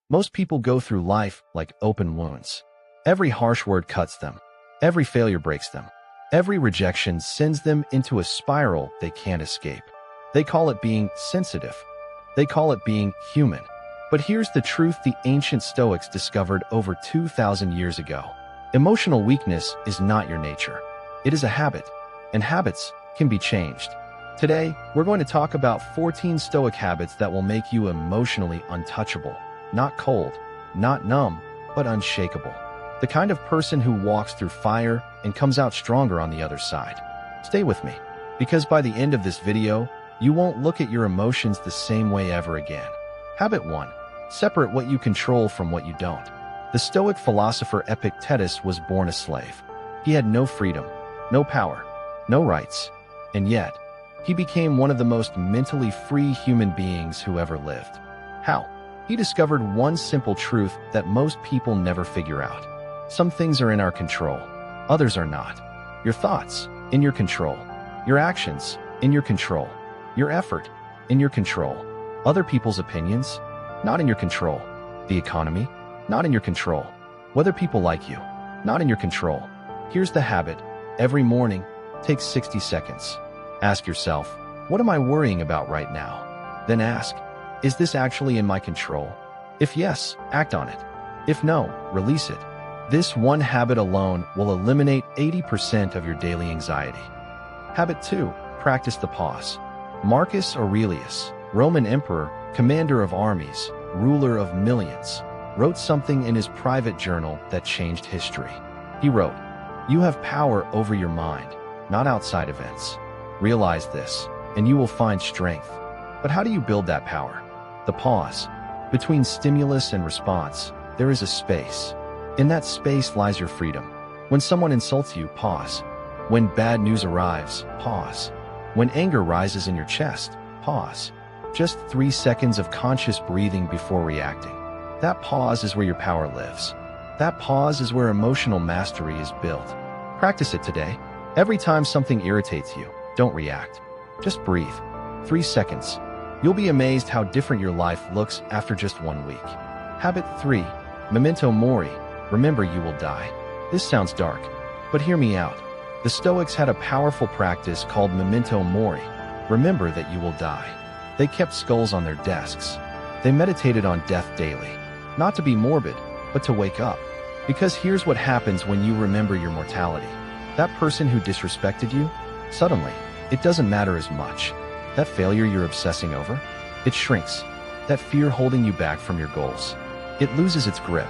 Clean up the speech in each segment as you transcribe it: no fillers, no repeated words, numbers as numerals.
Most people go through life like open wounds. Every harsh word cuts them. Every failure breaks them. Every rejection sends them into a spiral they can't escape. They call it being sensitive. They call it being human. But here's the truth the ancient Stoics discovered over 2,000 years ago. Emotional weakness is not your nature. It is a habit, and habits can be changed. Today, we're going to talk about 14 Stoic habits that will make you emotionally untouchable. Not cold, not numb, but unshakable. The kind of person who walks through fire and comes out stronger on the other side. Stay with me, because by the end of this video, you won't look at your emotions the same way ever again. Habit 1. Separate what you control from what you don't. The Stoic philosopher Epictetus was born a slave. He had no freedom, no power, no rights, and yet, he became one of the most mentally free human beings who ever lived. How? He discovered one simple truth that most people never figure out. Some things are in our control, others are not. Your thoughts, in your control. Your actions, in your control. Your effort, in your control. Other people's opinions, not in your control. The economy, not in your control. Whether people like you, not in your control. Here's the habit. Every morning, take 60 seconds. Ask yourself, what am I worrying about right now? Then ask, is this actually in my control? If yes, act on it. If no, release it. This one habit alone will eliminate 80% of your daily anxiety. Habit 2. Practice the pause. Marcus Aurelius, Roman emperor, commander of armies, ruler of millions, wrote something in his private journal that changed history. He wrote, "You have power over your mind, not outside events. Realize this, and you will find strength." But how do you build that power? The pause. Between stimulus and response, there is a space. In that space lies your freedom. When someone insults you, pause. When bad news arrives, pause. When anger rises in your chest, pause. Just 3 seconds of conscious breathing before reacting. That pause is where your power lives. That pause is where emotional mastery is built. Practice it today. Every time something irritates you, don't react. Just breathe. 3 seconds. You'll be amazed how different your life looks after just 1 week. Habit 3. Memento Mori. Remember you will die. This sounds dark, but hear me out. The Stoics had a powerful practice called Memento Mori. Remember that you will die. They kept skulls on their desks. They meditated on death daily. Not to be morbid, but to wake up. Because here's what happens when you remember your mortality. That person who disrespected you, suddenly, it doesn't matter as much. That failure you're obsessing over, it shrinks. That fear holding you back from your goals, it loses its grip.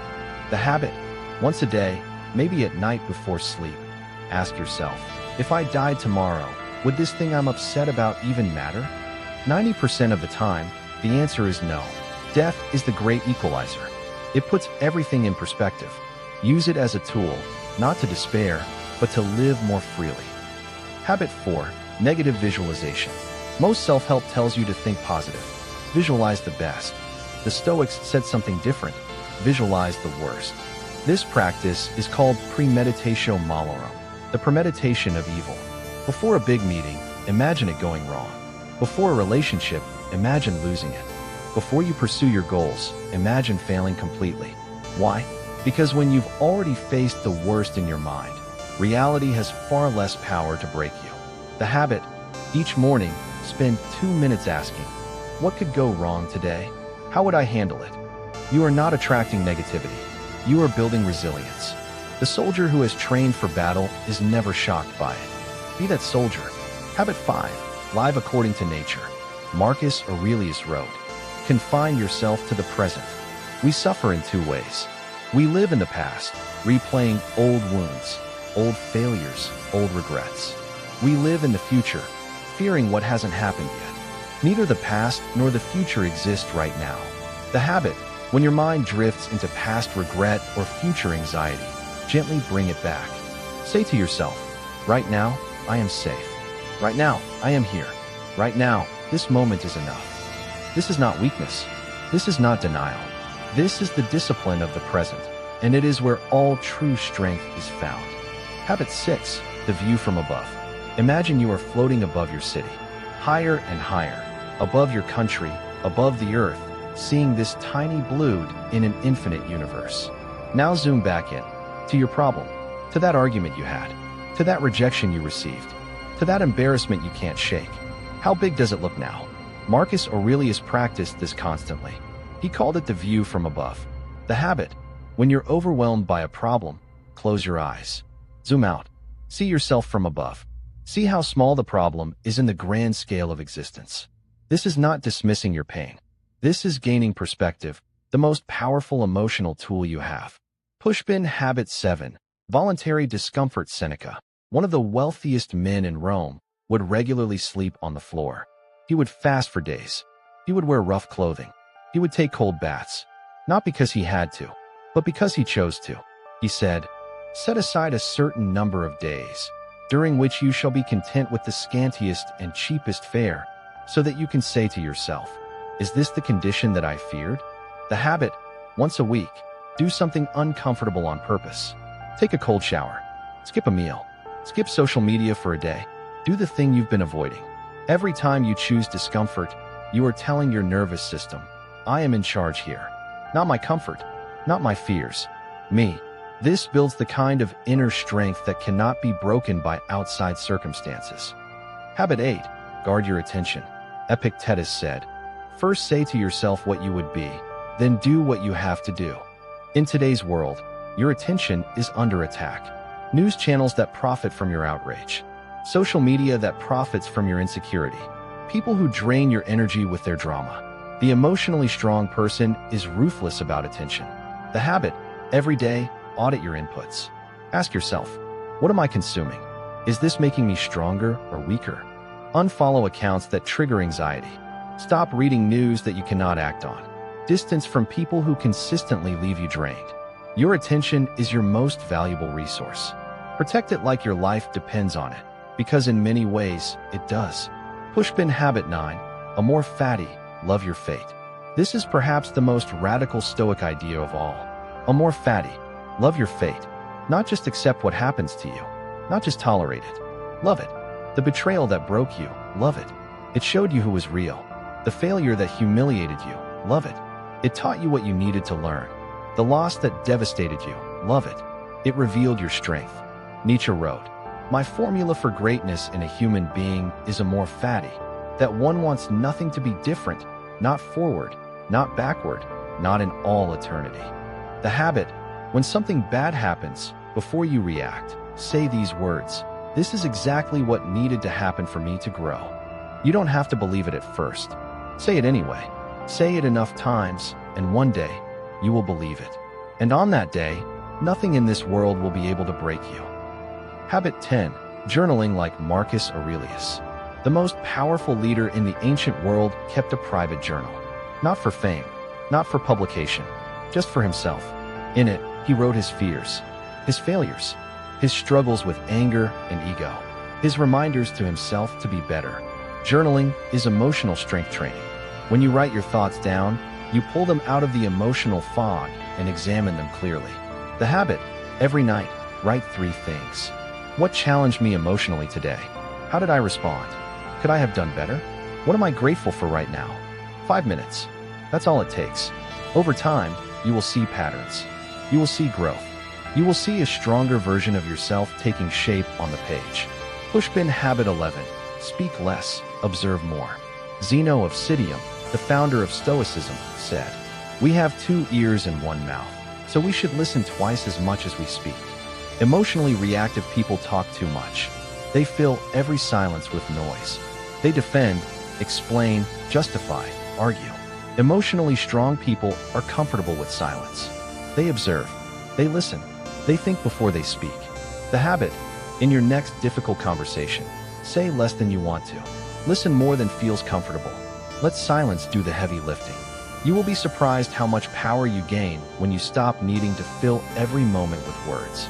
The habit, once a day, maybe at night before sleep, ask yourself, if I died tomorrow, would this thing I'm upset about even matter? 90% of the time, the answer is no. Death is the great equalizer. It puts everything in perspective. Use it as a tool, not to despair, but to live more freely. Habit 4. Negative visualization. Most self-help tells you to think positive. Visualize the best. The Stoics said something different. Visualize the worst. This practice is called premeditatio malorum, the premeditation of evil. Before a big meeting, imagine it going wrong. Before a relationship, imagine losing it. Before you pursue your goals, imagine failing completely. Why? Because when you've already faced the worst in your mind, reality has far less power to break you. The habit, each morning, spend 2 minutes asking, what could go wrong today? How would I handle it? You are not attracting negativity. You are building resilience. The soldier who has trained for battle is never shocked by it. Be that soldier. Habit 5. Live according to nature. Marcus Aurelius wrote, confine yourself to the present. We suffer in 2 ways. We live in the past, replaying old wounds, old failures, old regrets. We live in the future, fearing what hasn't happened yet. Neither the past nor the future exist right now. The habit, when your mind drifts into past regret or future anxiety, gently bring it back. Say to yourself, right now, I am safe. Right now, I am here. Right now, this moment is enough. This is not weakness. This is not denial. This is the discipline of the present, and it is where all true strength is found. Habit 6. The view from above. Imagine you are floating above your city, higher and higher, above your country, above the earth, seeing this tiny blood in an infinite universe. Now zoom back in, to your problem, to that argument you had, to that rejection you received, to that embarrassment you can't shake. How big does it look now? Marcus Aurelius practiced this constantly. He called it the view from above. The habit. When you're overwhelmed by a problem, close your eyes. Zoom out. See yourself from above. See how small the problem is in the grand scale of existence. This is not dismissing your pain. This is gaining perspective, the most powerful emotional tool you have. Pushpin Habit 7. Voluntary Discomfort. Seneca, one of the wealthiest men in Rome, would regularly sleep on the floor. He would fast for days. He would wear rough clothing. He would take cold baths, not because he had to, but because he chose to. He said, "Set aside a certain number of days, during which you shall be content with the scantiest and cheapest fare, so that you can say to yourself, 'Is this the condition that I feared?'" The habit. Once a week, do something uncomfortable on purpose. Take a cold shower. Skip a meal. Skip social media for a day. Do the thing you've been avoiding. Every time you choose discomfort, you are telling your nervous system, "I am in charge here. Not my comfort, not my fears. Me." This builds the kind of inner strength that cannot be broken by outside circumstances. Habit 8. Guard your attention. Epictetus said, "First say to yourself what you would be, then do what you have to do." In today's world, your attention is under attack. News channels that profit from your outrage. Social media that profits from your insecurity. People who drain your energy with their drama. The emotionally strong person is ruthless about attention. The habit. Every day, audit your inputs. Ask yourself, what am I consuming? Is this making me stronger or weaker? Unfollow accounts that trigger anxiety. Stop reading news that you cannot act on. Distance from people who consistently leave you drained. Your attention is your most valuable resource. Protect it like your life depends on it, because in many ways, it does. Pushpin Habit 9. A more fatty, love your fate. This is perhaps the most radical Stoic idea of all. A more fatty, love your fate. Not just accept what happens to you. Not just tolerate it. Love it. The betrayal that broke you, love it. It showed you who was real. The failure that humiliated you, love it. It taught you what you needed to learn. The loss that devastated you, love it. It revealed your strength. Nietzsche wrote, "My formula for greatness in a human being is a more fatty, that one wants nothing to be different, not forward, not backward, not in all eternity." The habit. When something bad happens, before you react, say these words, "This is exactly what needed to happen for me to grow." You don't have to believe it at first. Say it anyway. Say it enough times, and one day, you will believe it. And on that day, nothing in this world will be able to break you. Habit 10. Journaling like Marcus Aurelius. The most powerful leader in the ancient world kept a private journal. Not for fame, not for publication, just for himself. In it, he wrote his fears, his failures, his struggles with anger and ego, his reminders to himself to be better. Journaling is emotional strength training. When you write your thoughts down, you pull them out of the emotional fog and examine them clearly. The habit. Every night, write 3 things. What challenged me emotionally today? How did I respond? Could I have done better? What am I grateful for right now? 5 minutes. That's all it takes. Over time, you will see patterns. You will see growth. You will see a stronger version of yourself taking shape on the page. Pushpin Habit 11. Speak less, observe more. Zeno of Citium, the founder of Stoicism, said, "We have 2 ears and 1 mouth, so we should listen twice as much as we speak." Emotionally reactive people talk too much. They fill every silence with noise. They defend, explain, justify, argue. Emotionally strong people are comfortable with silence. They observe. They listen. They think before they speak. The habit. In your next difficult conversation, say less than you want to. Listen more than feels comfortable. Let silence do the heavy lifting. You will be surprised how much power you gain when you stop needing to fill every moment with words.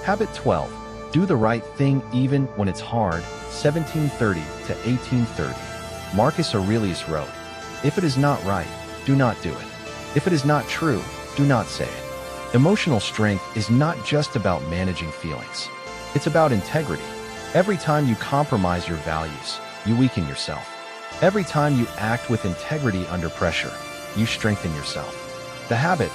Habit 12. Do the right thing even when it's hard. 1730 to 1830. Marcus Aurelius wrote, "If it is not right, do not do it. If it is not true, do not say it." Emotional strength is not just about managing feelings. It's about integrity. Every time you compromise your values, you weaken yourself. Every time you act with integrity under pressure, you strengthen yourself. The habit,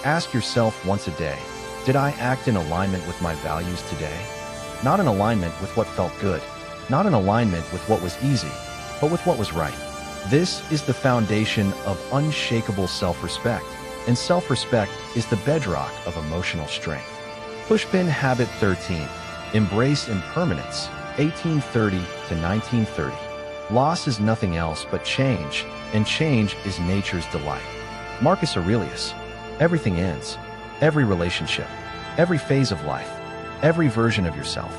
ask yourself once a day, did I act in alignment with my values today? Not in alignment with what felt good, not in alignment with what was easy, but with what was right. This is the foundation of unshakable self-respect, and self-respect is the bedrock of emotional strength. Pushpin habit 13, embrace impermanence, 1830 to 1930. Loss is nothing else but change, and change is nature's delight. Marcus Aurelius. Everything ends. Every relationship, every phase of life, every version of yourself.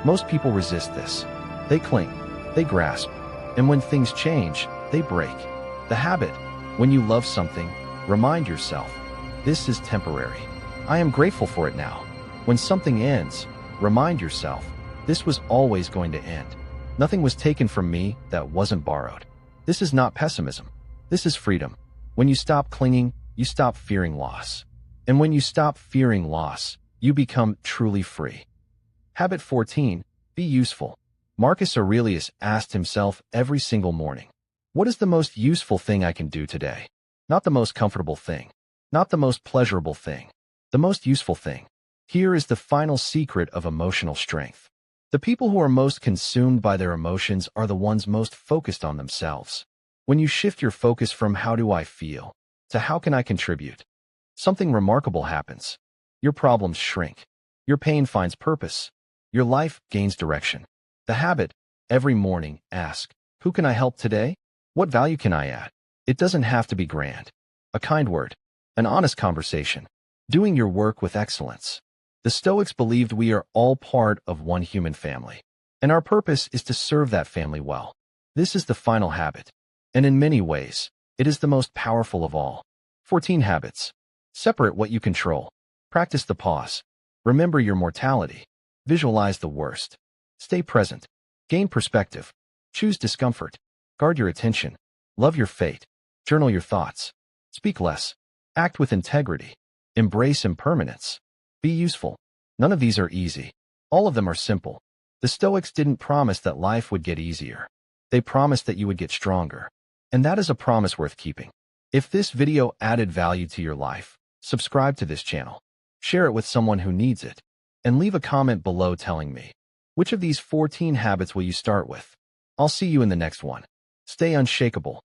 Most people resist this. They cling, they grasp, and when things change, they break. The habit, when you love something, remind yourself, this is temporary. I am grateful for it now. When something ends, remind yourself, this was always going to end. Nothing was taken from me that wasn't borrowed. This is not pessimism. This is freedom. When you stop clinging, you stop fearing loss. And when you stop fearing loss, you become truly free. Habit 14, be useful. Marcus Aurelius asked himself every single morning, what is the most useful thing I can do today? Not the most comfortable thing, not the most pleasurable thing, the most useful thing. Here is the final secret of emotional strength. The people who are most consumed by their emotions are the ones most focused on themselves. When you shift your focus from how do I feel to how can I contribute, something remarkable happens. Your problems shrink. Your pain finds purpose. Your life gains direction. The habit, every morning, ask, who can I help today? What value can I add? It doesn't have to be grand. A kind word, an honest conversation, doing your work with excellence. The Stoics believed we are all part of one human family, and our purpose is to serve that family well. This is the final habit, and in many ways, it is the most powerful of all. 14 habits. Separate what you control. Practice the pause. Remember your mortality. Visualize the worst. Stay present. Gain perspective. Choose discomfort. Guard your attention. Love your fate. Journal your thoughts. Speak less. Act with integrity. Embrace impermanence. Be useful. None of these are easy. All of them are simple. The Stoics didn't promise that life would get easier. They promised that you would get stronger. And that is a promise worth keeping. If this video added value to your life, subscribe to this channel. Share it with someone who needs it. And leave a comment below telling me, which of these 14 habits will you start with? I'll see you in the next one. Stay unshakable.